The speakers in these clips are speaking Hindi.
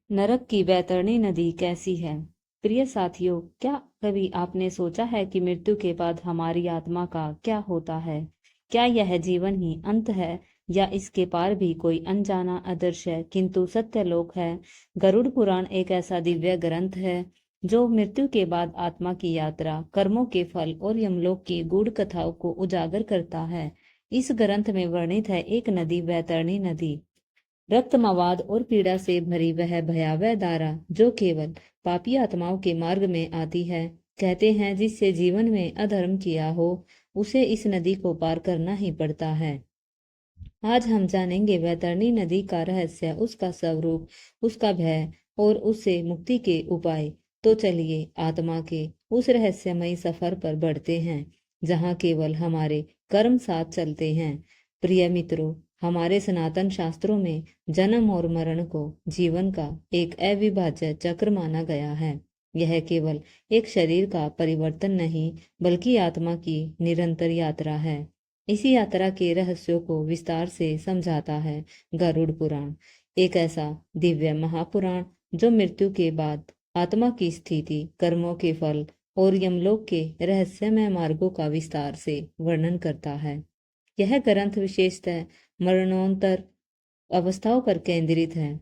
नरक की बैतरणी नदी कैसी है? प्रिय साथियों, क्या कभी आपने सोचा है कि मृत्यु के बाद हमारी आत्मा का क्या होता है? क्या यह जीवन ही अंत है या इसके पार भी कोई अनजाना अदृश्य किंतु सत्य लोक है? गरुड़ पुराण एक ऐसा दिव्य ग्रंथ है जो मृत्यु के बाद आत्मा की यात्रा, कर्मों के फल और यमलोक की गूढ़ कथाओं को उजागर करता है। इस ग्रंथ में वर्णित है एक नदी, बैतरणी नदी, रक्त मवाद और पीड़ा से भरी वह भयावह धारा जो केवल पापी आत्माओं के मार्ग में आती है। कहते हैं जिससे जीवन में अधर्म किया हो उसे इस नदी को पार करना ही पड़ता है। आज हम जानेंगे वैतरणी नदी का रहस्य, उसका स्वरूप, उसका भय और उससे मुक्ति के उपाय। तो चलिए आत्मा के उस रहस्यमयी सफर पर बढ़ते हैं जहाँ केवल हमारे कर्म साथ चलते हैं। प्रिय मित्रों, हमारे सनातन शास्त्रों में जन्म और मरण को जीवन का एक अविभाज्य चक्र माना गया है। यह केवल एक शरीर का परिवर्तन नहीं बल्कि आत्मा की निरंतर यात्रा है। इसी यात्रा के रहस्यों को विस्तार से समझाता है गरुड़ पुराण, एक ऐसा दिव्य महापुराण जो मृत्यु के बाद आत्मा की स्थिति, कर्मों के फल और यमलोक के रहस्यमय मार्गों का विस्तार से वर्णन करता है। यह ग्रंथ विशेषतः मरणोत्तर अवस्थाओं पर केंद्रित है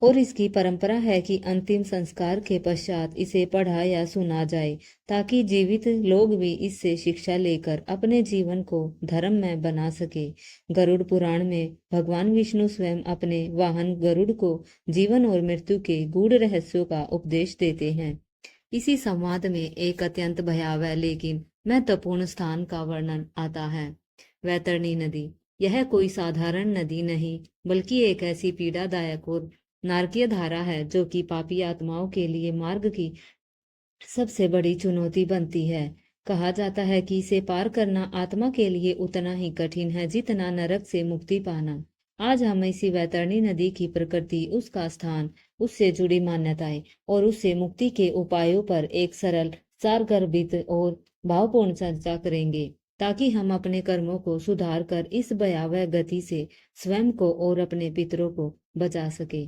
और इसकी परंपरा है कि अंतिम संस्कार के पश्चात इसे पढ़ा या सुना जाए ताकि जीवित लोग भी इससे शिक्षा लेकर अपने जीवन को धर्म में बना सके। गरुड़ पुराण में भगवान विष्णु स्वयं अपने वाहन गरुड़ को जीवन और मृत्यु के गूढ़ रहस्यों का उपदेश देते हैं। इसी संवाद में एक अत्यंत भयावह लेकिन महत्वपूर्ण स्थान का वर्णन आता है, वैतरणी नदी। यह कोई साधारण नदी नहीं बल्कि एक ऐसी पीड़ादायक और नारकीय धारा है जो कि पापी आत्माओं के लिए मार्ग की सबसे बड़ी चुनौती बनती है। कहा जाता है कि इसे पार करना आत्मा के लिए उतना ही कठिन है जितना नरक से मुक्ति पाना। आज हम इसी वैतरणी नदी की प्रकृति, उसका स्थान, उससे जुड़ी मान्यताएं और उससे मुक्ति के उपायों पर एक सरल, सारगर्भित और भावपूर्ण चर्चा करेंगे ताकि हम अपने कर्मों को सुधार कर इस भयावह गति से स्वयं को और अपने पितरों को बचा सके।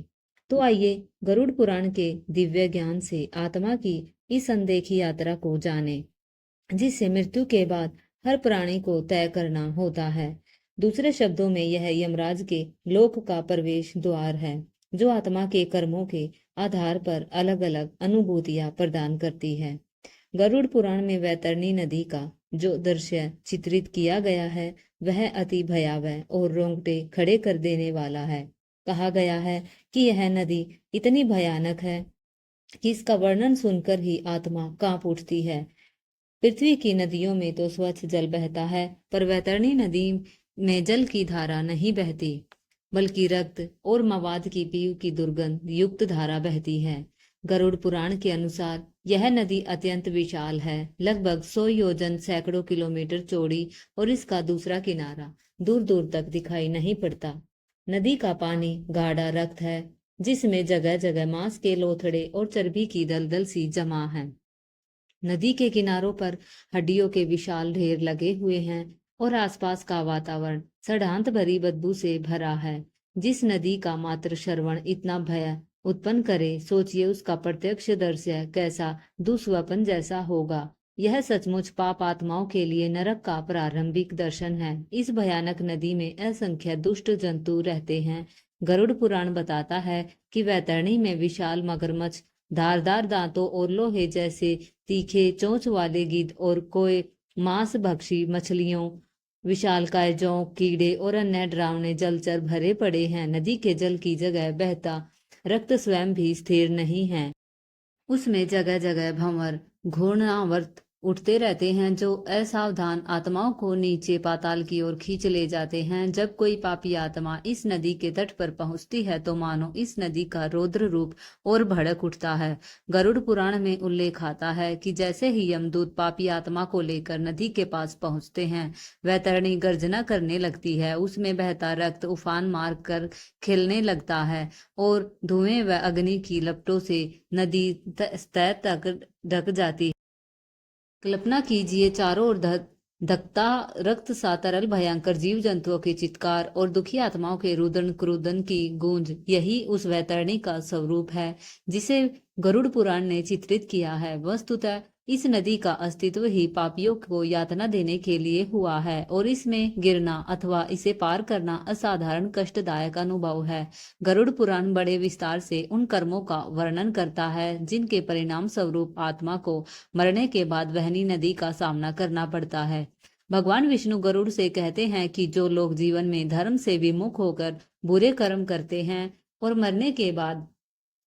तो आइए गरुड़ पुराण के दिव्य ज्ञान से आत्मा की इस अनदेखी यात्रा को जाने जिससे मृत्यु के बाद हर प्राणी को तय करना होता है। दूसरे शब्दों में यह यमराज के लोक का प्रवेश द्वार है जो आत्मा के कर्मों के आधार पर अलग अलग अनुभूतियां प्रदान करती है। गरुड़ पुराण में वैतरणी नदी का जो दृश्य चित्रित किया गया है वह अति भयावह और रोंगटे खड़े कर देने वाला है। कहा गया है कि यह नदी इतनी भयानक है कि इसका वर्णन सुनकर ही आत्मा कांप उठती है। पृथ्वी की नदियों में तो स्वच्छ जल बहता है पर वैतरणी नदी में जल की धारा नहीं बहती बल्कि रक्त और मवाद की पीव की दुर्गंध युक्त धारा बहती है। गरुड़ पुराण के अनुसार यह नदी अत्यंत विशाल है, लगभग 100 योजन सैकड़ों किलोमीटर चौड़ी और इसका दूसरा किनारा दूर दूर तक दिखाई नहीं पड़ता। नदी का पानी गाढ़ा रक्त है जिसमें जगह जगह मांस के लोथड़े और चर्बी की दलदल सी जमा है। नदी के किनारों पर हड्डियों के विशाल ढेर लगे हुए हैं और आसपास का वातावरण सड़ांत भरी बदबू से भरा है। जिस नदी का मात्र श्रवण इतना भय उत्पन्न करे, सोचिए उसका प्रत्यक्ष दृश्य कैसा दुस्वप्न जैसा होगा। यह सचमुच पाप आत्माओं के लिए नरक का प्रारंभिक दर्शन है। इस भयानक नदी में असंख्य दुष्ट जंतु रहते हैं। गरुड़ पुराण बताता है कि वैतरणी में विशाल मगरमच्छ, धारदार दांतों और लोहे जैसे तीखे चोंच वाले गिद्ध और कोई मांस भक्षी मछलियों, विशालकाय जोंक, कीड़े और अन्य डरावने जलचर भरे पड़े हैं। नदी के जल की जगह बहता रक्त स्वयं भी स्थिर नहीं है, उसमें जगह जगह भंवर घूर्णावर्त उठते रहते हैं जो असावधान आत्माओं को नीचे पाताल की ओर खींच ले जाते हैं। जब कोई पापी आत्मा इस नदी के तट पर पहुंचती है तो मानो इस नदी का रौद्र रूप और भड़क उठता है। गरुड़ पुराण में उल्लेख आता है कि जैसे ही यमदूत पापी आत्मा को लेकर नदी के पास पहुंचते हैं, वैतरणी गर्जना करने लगती है, उसमें बहता रक्त उफान मार कर खिलने लगता है और धुएं व अग्नि की लपटों से नदी तय तक ढक जाती है। कल्पना कीजिए चारों ओर धकता रक्त सा तरल भयंकर जीव जंतुओं के चित्कार और दुखी आत्माओं के रुदन क्रुदन की गूंज, यही उस वैतरणी का स्वरूप है जिसे गरुड़ पुराण ने चित्रित किया है। वस्तुतः इस नदी का अस्तित्व ही पापियों को यातना देने के लिए हुआ है और इसमें गिरना अथवा इसे पार करना असाधारण कष्टदायक अनुभव है। गरुड़ पुराण बड़े विस्तार से उन कर्मों का वर्णन करता है जिनके परिणाम स्वरूप आत्मा को मरने के बाद वहनी नदी का सामना करना पड़ता है। भगवान विष्णु गरुड़ से कहते हैं कि जो लोग जीवन में धर्म से विमुख होकर बुरे कर्म करते हैं और मरने के बाद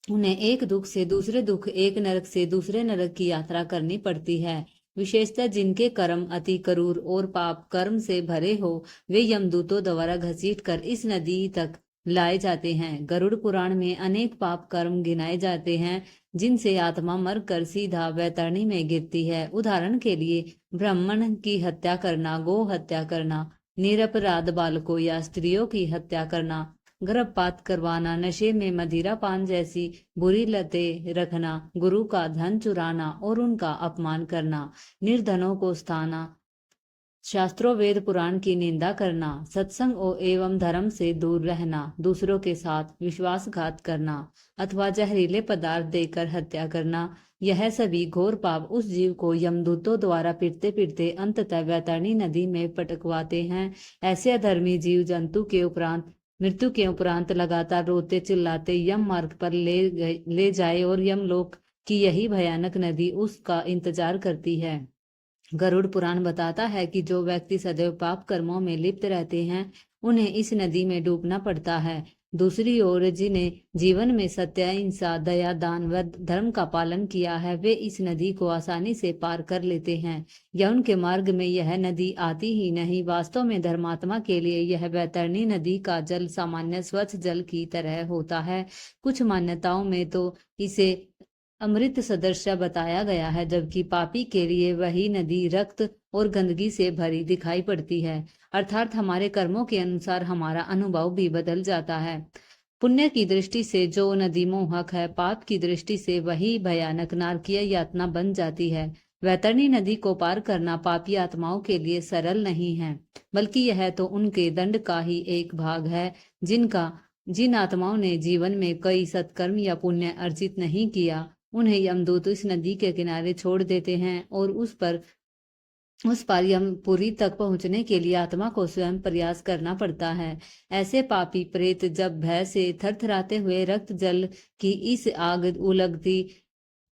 उन्हें एक दुख से दूसरे दुख, एक नरक से दूसरे नरक की यात्रा करनी पड़ती है, विशेषतः जिनके कर्म अति क्रूर और पाप कर्म से भरे हो, वे यमदूतों द्वारा घसीट कर इस नदी तक लाए जाते हैं। गरुड़ पुराण में अनेक पाप कर्म गिनाए जाते हैं जिनसे आत्मा मरकर सीधा वैतरणी में गिरती है। उदाहरण के लिए ब्राह्मण की हत्या करना, गौ हत्या करना, निरपराध बालकों या स्त्रियों की हत्या करना, गर्भपात करवाना, नशे में मदिरा पान जैसी बुरी लतें रखना, गुरु का धन चुराना और उनका अपमान करना, निर्धनों को सताना, शास्त्रों वेद पुराण की निंदा करना, सत्संग एवं धर्म से दूर रहना, दूसरों के साथ विश्वासघात करना अथवा जहरीले पदार्थ देकर हत्या करना, यह सभी घोर पाप उस जीव को यमदूतों द्वारा पीटते पीटते अंततः वैतरणी नदी में पटकवाते हैं। ऐसे अधर्मी जीव जंतु के उपरांत मृत्यु के उपरांत लगातार रोते चिल्लाते यम मार्ग पर ले जाए और यमलोक की यही भयानक नदी उसका इंतजार करती है। गरुड़ पुराण बताता है कि जो व्यक्ति सदैव पाप कर्मों में लिप्त रहते हैं उन्हें इस नदी में डूबना पड़ता है। दूसरी ओर जिन्हें जीवन में सत्य, अहिंसा, दया, दान व धर्म का पालन किया है वे इस नदी को आसानी से पार कर लेते हैं या उनके मार्ग में यह नदी आती ही नहीं। वास्तव में धर्मात्मा के लिए यह वैतरणी नदी का जल सामान्य स्वच्छ जल की तरह होता है। कुछ मान्यताओं में तो इसे अमृत सदृश बताया गया है, जबकि पापी के लिए वही नदी रक्त और गंदगी से भरी दिखाई पड़ती है। अर्थात हमारे कर्मों के अनुसार हमारा अनुभव भी बदल जाता है। पुण्य की दृष्टि से जो नदी मोहक है, पाप की दृष्टि से वही भयानक नारकीय यातना बन जाती है। वैतरणी नदी को पार करना पापी आत्माओं के लिए सरल नहीं है, बल्कि यह तो उनके दंड का ही एक भाग है। जिन आत्माओं ने जीवन में कई सत्कर्म या पुण्य अर्जित नहीं किया उन्हें यमदूत इस नदी के किनारे छोड़ देते हैं और उस पार यमपुरी तक पहुंचने के लिए आत्मा को स्वयं प्रयास करना पड़ता है। ऐसे पापी प्रेत जब भय से थरथराते हुए रक्त जल की इस आग उलगती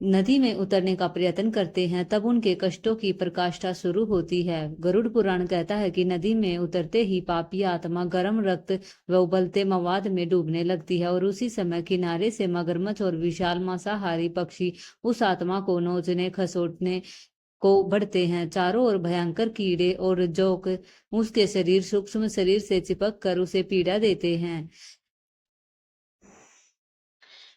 नदी में उतरने का प्रयत्न करते हैं तब उनके कष्टों की प्रकाष्ठा शुरू होती है। गरुड़ पुराण कहता है कि नदी में उतरते ही पापी आत्मा गर्म रक्त व उबलते मवाद में डूबने लगती है और उसी समय किनारे से मगरमच्छ और विशाल मांसाहारी पक्षी उस आत्मा को नोचने खसोटने को बढ़ते हैं। चारों ओर भयंकर कीड़े और जोक उसके सूक्ष्म शरीर से चिपक कर उसे पीड़ा देते हैं।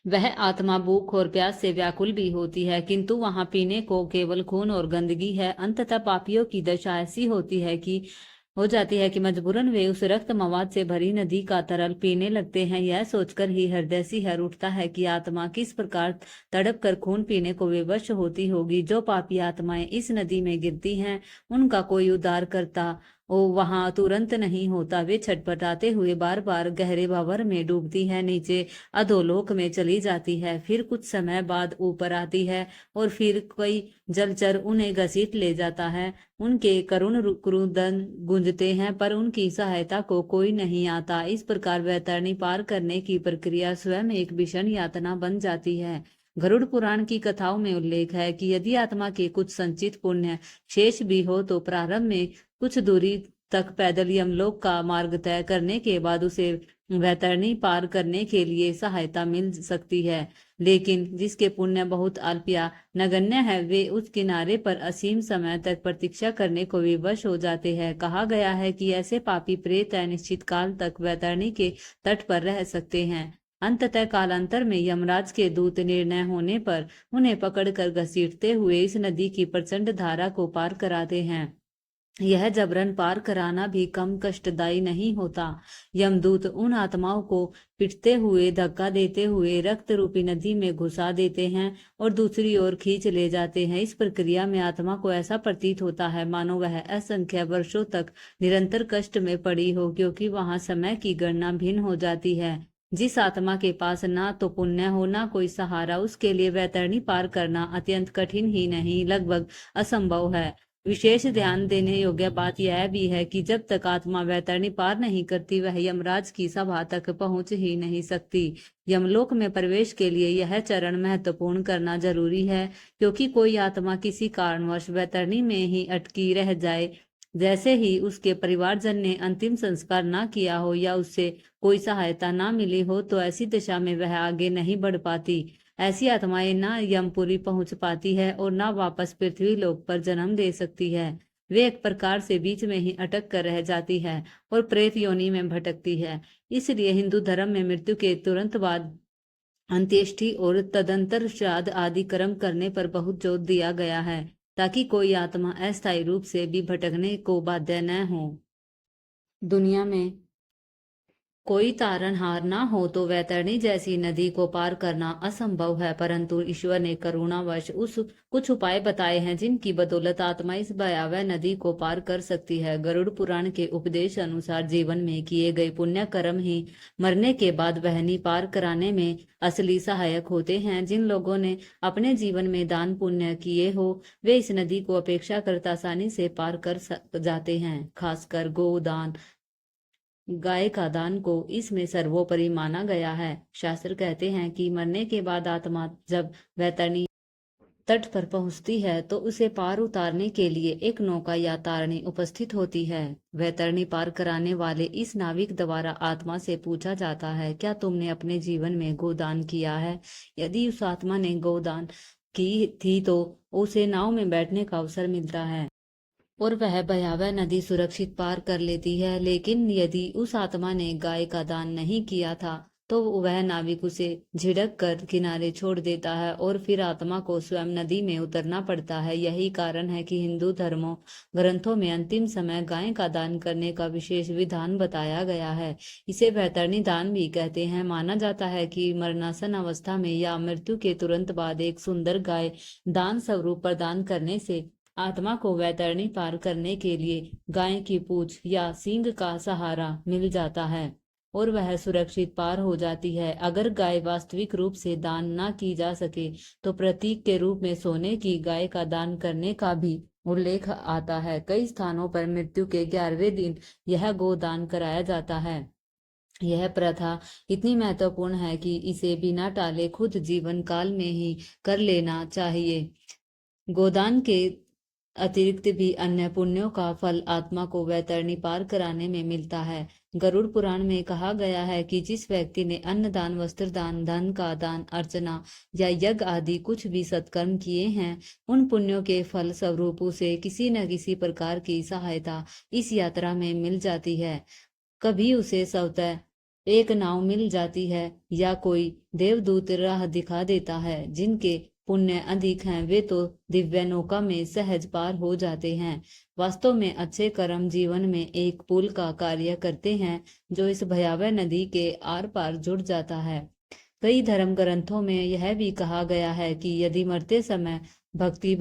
वह आत्मा भूख और प्यास से व्याकुल भी होती है, किंतु वहां पीने को केवल खून और गंदगी है। अंततः पापियों की दशा ऐसी हो जाती है कि मजबूरन वे उस रक्त मवाद से भरी नदी का तरल पीने लगते हैं। यह सोचकर ही हृदय सिहर उठता है कि आत्मा किस प्रकार तड़प कर खून पीने को विवश होती होगी। जो पापी आत्माएं इस नदी में गिरती हैं उनका कोई उद्धार करता वहां तुरंत नहीं होता। वे छटपटाते हुए बार बार गहरे भंवर में डूबती है, नीचे अधोलोक में चली जाती है, फिर कुछ समय बाद ऊपर आती है और फिर कोई जलचर उन्हें घसीट ले जाता है। उनके करुण क्रुदन गूंजते हैं पर उनकी सहायता को कोई नहीं आता। इस प्रकार वैतरणी पार करने की प्रक्रिया स्वयं एक भीषण यातना बन जाती है। गरुड़ पुराण की कथाओं में उल्लेख है कि यदि आत्मा के कुछ संचित पुण्य शेष भी हो तो प्रारंभ में कुछ दूरी तक पैदल यमलोक का मार्ग तय करने के बाद उसे वैतरणी पार करने के लिए सहायता मिल सकती है। लेकिन जिसके पुण्य बहुत अल्प या नगण्य है वे उस किनारे पर असीम समय तक प्रतीक्षा करने को विवश हो जाते हैं। कहा गया है कि ऐसे पापी प्रेत अनिश्चित काल तक वैतरणी के तट पर रह सकते हैं। अंततः कालांतर में यमराज के दूत निर्णय होने पर उन्हें पकड़कर घसीटते हुए इस नदी की प्रचंड धारा को पार कराते हैं। यह जबरन पार कराना भी कम कष्टदायी नहीं होता। यमदूत उन आत्माओं को पिटते हुए, धक्का देते हुए रक्त रूपी नदी में घुसा देते हैं और दूसरी ओर खींच ले जाते हैं। इस प्रक्रिया में आत्मा को ऐसा प्रतीत होता है मानो वह असंख्य वर्षों तक निरंतर कष्ट में पड़ी हो, क्योंकि वहां समय की गणना भिन्न हो जाती है। जिस आत्मा के पास ना तो पुण्य हो ना कोई सहारा, उसके लिए वैतरणी पार करना अत्यंत कठिन ही नहीं, लगभग असंभव है। विशेष ध्यान देने योग्य बात यह भी है कि जब तक आत्मा वैतरणी पार नहीं करती, वह यमराज की सभा तक पहुंच ही नहीं सकती। यमलोक में प्रवेश के लिए यह चरण महत्वपूर्ण करना जरूरी है, क्योंकि कोई आत्मा किसी कारणवश वैतरणी में ही अटकी रह जाए, जैसे ही उसके परिवारजन ने अंतिम संस्कार ना किया हो या उससे कोई सहायता ना मिली हो, तो ऐसी दशा में वह आगे नहीं बढ़ पाती। ऐसी आत्माएं ना यमपुरी पहुंच पाती है और ना वापस पृथ्वी लोक पर जन्म दे सकती है। वे एक प्रकार से बीच में ही अटक कर रह जाती है और प्रेत योनि में भटकती है। इसलिए हिंदू धर्म में मृत्यु के तुरंत बाद अंत्येष्टि और तदंतर श्राद्ध आदि कर्म करने पर बहुत जोर दिया गया है, ताकि कोई आत्मा अस्थायी रूप से भी भटकने को बाध्य न हो। दुनिया में कोई तारणहार ना हो तो वैतरणी जैसी नदी को पार करना असंभव है, परंतु ईश्वर ने करुणावश उस कुछ उपाय बताए हैं जिनकी बदौलत आत्मा इस भयावह नदी को पार कर सकती है। गरुड़ पुराण के उपदेश अनुसार जीवन में किए गए पुण्य कर्म ही मरने के बाद वहनी पार कराने में असली सहायक होते हैं। जिन लोगों ने अपने जीवन में दान पुण्य किए हो, वे इस नदी को अपेक्षाकृत आसानी से पार कर जाते हैं। खासकर गोदान, गाय का दान को इसमें सर्वोपरि माना गया है। शास्त्र कहते हैं कि मरने के बाद आत्मा जब वैतरणी तट पर पहुंचती है तो उसे पार उतारने के लिए एक नौका या तारणी उपस्थित होती है। वैतरणी पार कराने वाले इस नाविक द्वारा आत्मा से पूछा जाता है, क्या तुमने अपने जीवन में गोदान किया है? यदि उस आत्मा ने गोदान की थी तो उसे नाव में बैठने का अवसर मिलता है और वह भयावह नदी सुरक्षित पार कर लेती है। लेकिन यदि उस आत्मा ने गाय का दान नहीं किया था तो वह नाविक उसे झिड़क कर किनारे छोड़ देता है और फिर आत्मा को स्वयं नदी में उतरना पड़ता है। यही कारण है कि हिंदू धर्मों ग्रंथों में अंतिम समय गाय का दान करने का विशेष विधान बताया गया है। इसे वैतरणी दान भी कहते हैं। माना जाता है कि मरणासन अवस्था में या मृत्यु के तुरंत बाद एक सुंदर गाय दान स्वरूप प्रदान करने से आत्मा को वैतरणी पार करने के लिए गाय की पूंछ या सींग का सहारा मिल जाता है और वह सुरक्षित पार हो जाती है। अगर गाय वास्तविक रूप से दान न की जा सके तो प्रतीक के रूप में सोने की गाय का दान करने का भी उल्लेख आता है। कई स्थानों पर मृत्यु के 11वें दिन यह गोदान कराया जाता है। यह प्रथा इतनी महत्वपूर्ण है कि इसे बिना टाले खुद जीवन काल में ही कर लेना चाहिए। गोदान के अतिरिक्त भी अन्य पुण्यों का फल आत्मा को वैतरणी पार कराने में मिलता है। गरुड़ पुराण में कहा गया है कि जिस व्यक्ति ने अन्न दान, वस्त्र दान, धन का दान, अर्चना या यज्ञ आदि कुछ भी सत्कर्म किए हैं, उन पुण्यों के फल स्वरूप उसे किसी न किसी प्रकार की सहायता इस यात्रा में मिल जाती है। कभी उसे स्वतः एक नाव मिल जाती है या कोई देवदूत राह दिखा देता है। जिनके पुण्य अधिक हैं वे तो दिव्य नौका में सहज पार हो जाते हैं। वास्तव में अच्छे कर्म जीवन में एक पुल का कार्य करते हैं जो इस भयावह नदी के आर पार जुड़ जाता है। कई धर्म ग्रंथों में यह भी कहा गया है कि यदि मरते समय व्यक्ति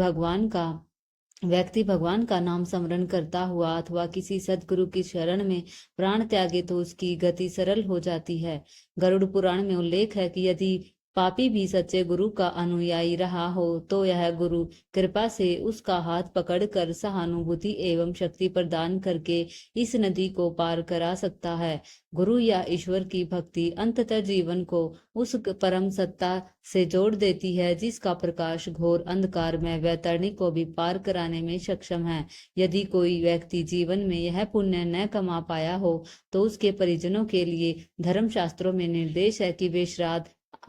भगवान का नाम स्मरण करता हुआ अथवा किसी सदगुरु की शरण में प्राण त्यागे तो उसकी गति सरल हो जाती है। गरुड़ पुराण में उल्लेख है कि यदि पापी भी सच्चे गुरु का अनुयायी रहा हो तो यह गुरु कृपा से उसका हाथ पकड़कर सहानुभूति एवं शक्ति प्रदान करके इस नदी को पार करा सकता है। गुरु या ईश्वर की भक्ति अंततः जीवन को उस परम सत्ता से जोड़ देती है जिसका प्रकाश घोर अंधकार में वैतरणी को भी पार कराने में सक्षम है। यदि कोई व्यक्ति जीवन में यह पुण्य न कमा पाया हो तो उसके परिजनों के लिए धर्मशास्त्रों में निर्देश है कि वे श्राद्ध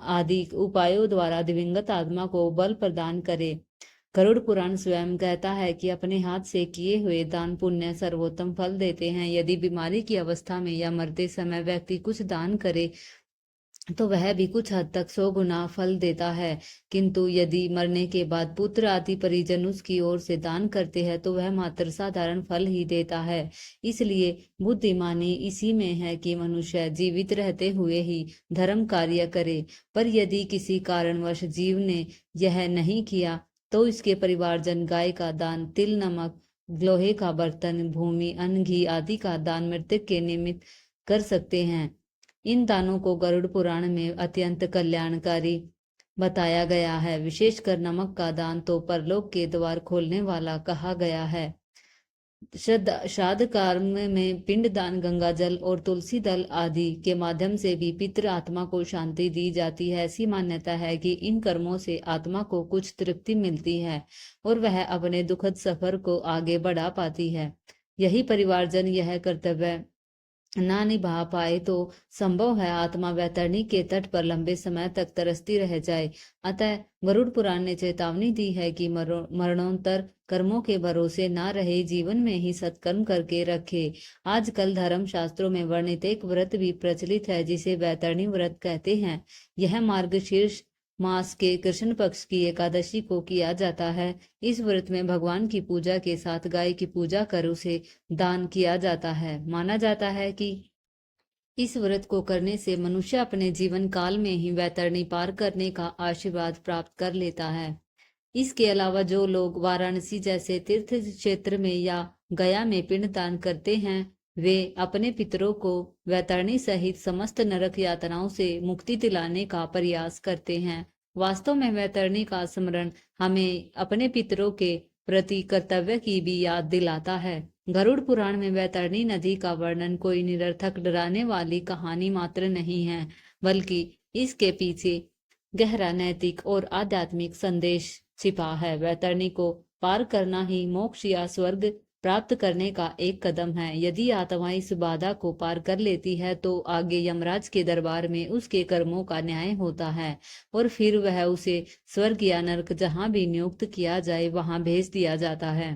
आदि उपायों द्वारा दिवंगत आत्मा को बल प्रदान करे। गरुड़ पुराण स्वयं कहता है कि अपने हाथ से किए हुए दान पुण्य सर्वोत्तम फल देते हैं। यदि बीमारी की अवस्था में या मरते समय व्यक्ति कुछ दान करे तो वह भी कुछ हद तक 100 गुना फल देता है। किंतु यदि मरने के बाद पुत्र आदि परिजन उसकी ओर से दान करते हैं तो वह मात्र साधारण फल ही देता है। इसलिए बुद्धिमानी इसी में है कि मनुष्य जीवित रहते हुए ही धर्म कार्य करे। पर यदि किसी कारणवश जीव ने यह नहीं किया तो इसके परिवारजन गाय का दान, तिल नमक, लोहे का बर्तन, भूमि, अन्न, घी आदि का दान मृतक के निमित्त कर सकते हैं। इन दानों को गरुड़ पुराण में अत्यंत कल्याणकारी बताया गया है। विशेषकर नमक का दान तो परलोक के द्वार खोलने वाला कहा गया है। श्राद्ध कर्म में पिंड दान, गंगा जल और तुलसी दल आदि के माध्यम से भी पितृ आत्मा को शांति दी जाती है। ऐसी मान्यता है कि इन कर्मों से आत्मा को कुछ तृप्ति मिलती है और वह अपने दुखद सफर को आगे बढ़ा पाती है। यही परिवारजन यह कर्तव्य ना निभा पाए तो संभव है आत्मा वैतरणी के तट पर लंबे समय तक तरसती रह जाए। अतः गरुड़ पुराण ने चेतावनी दी है कि मरणोत्तर कर्मों के भरोसे ना रहे, जीवन में ही सत्कर्म करके रखे। आजकल धर्म शास्त्रों में वर्णित एक व्रत भी प्रचलित है जिसे वैतरणी व्रत कहते हैं। यह मार्गशीर्ष मास के कृष्ण पक्ष की एकादशी को किया जाता है। इस व्रत में भगवान की पूजा के साथ गाय की पूजा कर उसे दान किया जाता है। माना जाता है कि इस व्रत को करने से मनुष्य अपने जीवन काल में ही वैतरणी पार करने का आशीर्वाद प्राप्त कर लेता है। इसके अलावा जो लोग वाराणसी जैसे तीर्थ क्षेत्र में या गया में पिंडदान करते हैं वे अपने पितरों को वैतरणी सहित समस्त नरक यातनाओं से मुक्ति दिलाने का प्रयास करते हैं। वास्तव में वैतरणी का स्मरण हमें अपने पितरों के प्रति कर्तव्य की भी याद दिलाता है। गरुड़ पुराण में वैतरणी नदी का वर्णन कोई निरर्थक डराने वाली कहानी मात्र नहीं है, बल्कि इसके पीछे गहरा नैतिक और आध्यात्मिक संदेश छिपा है। वैतरणी को पार करना ही मोक्ष या स्वर्ग प्राप्त करने का एक कदम है। यदि आत्मा इस बाधा को पार कर लेती है तो आगे यमराज के दरबार में उसके कर्मों का न्याय होता है और फिर वह उसे स्वर्ग या नरक जहां भी नियुक्त किया जाए वहां भेज दिया जाता है।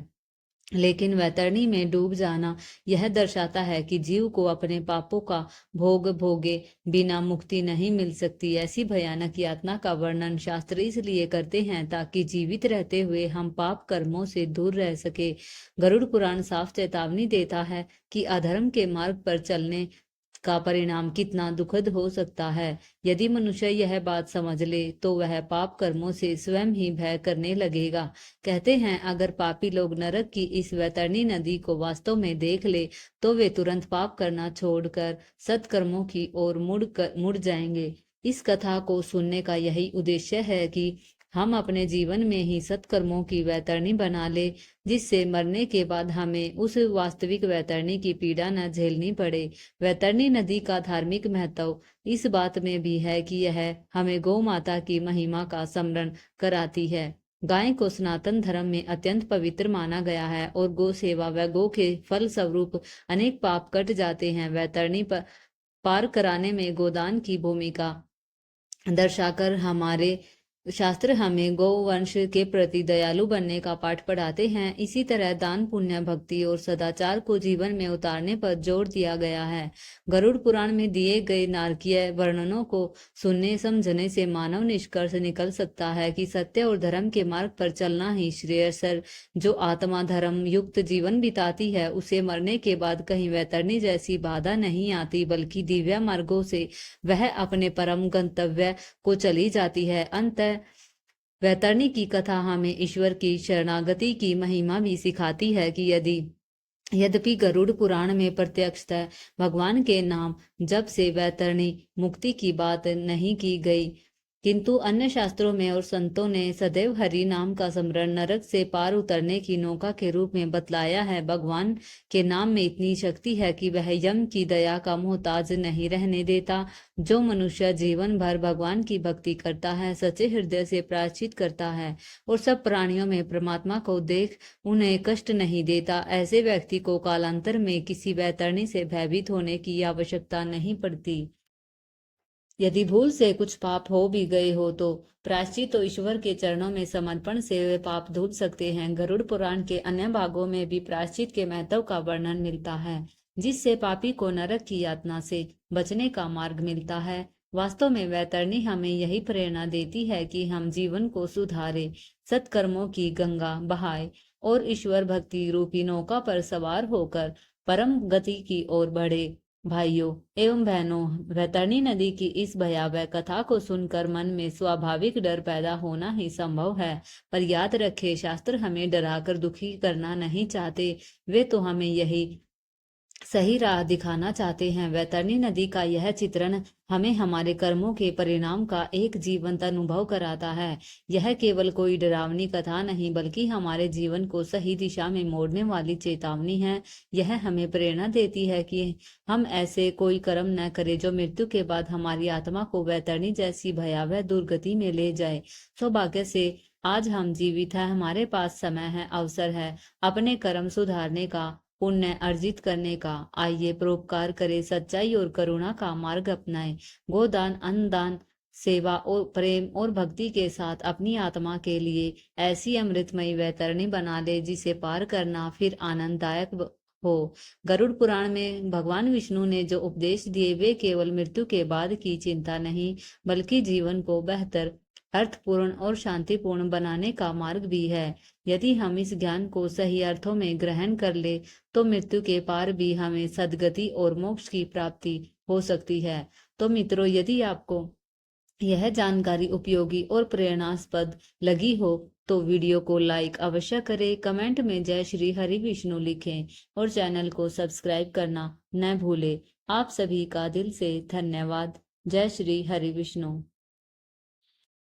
लेकिन वैतरणी में डूब जाना यह दर्शाता है कि जीव को अपने पापों का भोग भोगे बिना मुक्ति नहीं मिल सकती। ऐसी भयानक यातना का वर्णन शास्त्र इसलिए करते हैं ताकि जीवित रहते हुए हम पाप कर्मों से दूर रह सके। गरुड़ पुराण साफ चेतावनी देता है कि अधर्म के मार्ग पर चलने का परिणाम कितना दुखद हो सकता है। यदि मनुष्य यह बात समझ ले तो वह पाप कर्मों से स्वयं ही भय करने लगेगा। कहते हैं अगर पापी लोग नरक की इस वैतरणी नदी को वास्तव में देख ले तो वे तुरंत पाप करना छोड़कर सत्कर्मों की ओर मुड़ जाएंगे। इस कथा को सुनने का यही उद्देश्य है कि हम अपने जीवन में ही सत्कर्मों की वैतरणी बना ले, जिससे मरने के बाद हमें उस वास्तविक वैतरणी की पीड़ा न झेलनी पड़े। वैतरणी नदी का धार्मिक महत्व इस बात में भी है कि यह हमें गौ माता की महिमा का स्मरण कराती है। गाय को सनातन धर्म में अत्यंत पवित्र माना गया है और गौ सेवा व गौ के फल स्वरूप अनेक पाप कट जाते हैं। वैतरणी पार कराने में गोदान की भूमिका दर्शाकर हमारे शास्त्र हमें गौवंश के प्रति दयालु बनने का पाठ पढ़ाते हैं। इसी तरह दान, पुण्य, भक्ति और सदाचार को जीवन में उतारने पर जोर दिया गया है। गरुड़ पुराण में दिए गए नारकीय वर्णनों को सुनने समझने से मानव निष्कर्ष निकल सकता है कि सत्य और धर्म के मार्ग पर चलना ही श्रेयस्कर। जो आत्मा धर्म युक्त जीवन बिताती है उसे मरने के बाद कहीं वैतरणी जैसी बाधा नहीं आती, बल्कि दिव्य मार्गों से वह अपने परम गंतव्य को चली जाती है। अंत वैतरणी की कथा हमें ईश्वर की शरणागति की महिमा भी सिखाती है कि यद्यपि गरुड़ पुराण में प्रत्यक्षतः भगवान के नाम जब से वैतरणी मुक्ति की बात नहीं की गई, किंतु अन्य शास्त्रों में और संतों ने सदैव हरि नाम का स्मरण नरक से पार उतरने की नौका के रूप में बतलाया है। भगवान के नाम में इतनी शक्ति है कि वह यम की दया का मोहताज नहीं रहने देता। जो मनुष्य जीवन भर भगवान की भक्ति करता है, सच्चे हृदय से प्रायश्चित करता है और सब प्राणियों में परमात्मा को देख उन्हें कष्ट नहीं देता, ऐसे व्यक्ति को कालांतर में किसी वैतरणी से भयभीत होने की आवश्यकता नहीं पड़ती। यदि भूल से कुछ पाप हो भी गए हो तो प्रायश्चित तो ईश्वर के चरणों में समर्पण से वे पाप धुल सकते हैं। गरुड़ पुराण के अन्य भागों में भी प्रायश्चित के महत्व का वर्णन मिलता है, जिससे पापी को नरक की यातना से बचने का मार्ग मिलता है। वास्तव में वैतरणी हमें यही प्रेरणा देती है कि हम जीवन को सुधारे, सत्कर्मों की गंगा बहाए और ईश्वर भक्ति रूपी नौका पर सवार होकर परम गति की ओर बढ़े। भाइयों एवं बहनों, वैतरणी नदी की इस भयावह कथा को सुनकर मन में स्वाभाविक डर पैदा होना ही संभव है, पर याद रखें, शास्त्र हमें डराकर दुखी करना नहीं चाहते, वे तो हमें यही सही राह दिखाना चाहते हैं। वैतरणी नदी का यह चित्रण हमें हमारे कर्मों के परिणाम का एक जीवंत अनुभव कराता है। यह केवल कोई डरावनी कथा नहीं, बल्कि हमारे जीवन को सही दिशा में मोड़ने वाली चेतावनी है। यह हमें प्रेरणा देती है कि हम ऐसे कोई कर्म न करें जो मृत्यु के बाद हमारी आत्मा को वैतरणी जैसी भयावह दुर्गति में ले जाए। सौभाग्य से आज हम जीवित हैं, हमारे पास समय है, अवसर है अपने कर्म सुधारने का, पुण्य अर्जित करने का। आइए परोपकार करें, सच्चाई और करुणा का मार्ग अपनाएं। गोदान, अन्नदान, सेवा और प्रेम और भक्ति के साथ अपनी आत्मा के लिए ऐसी अमृतमयी वैतरणी बना ले जिसे पार करना फिर आनंददायक हो। गरुड़ पुराण में भगवान विष्णु ने जो उपदेश दिए वे केवल मृत्यु के बाद की चिंता नहीं, बल्कि जीवन को बेहतर, अर्थपूर्ण और शांतिपूर्ण बनाने का मार्ग भी है। यदि हम इस ज्ञान को सही अर्थों में ग्रहण कर ले तो मृत्यु के पार भी हमें सद्गति और मोक्ष की प्राप्ति हो सकती है। तो मित्रों, यदि आपको यह जानकारी उपयोगी और प्रेरणास्पद लगी हो तो वीडियो को लाइक अवश्य करें, कमेंट में जय श्री हरि विष्णु लिखें और चैनल को सब्सक्राइब करना न भूलें। आप सभी का दिल से धन्यवाद। जय श्री हरि विष्णु।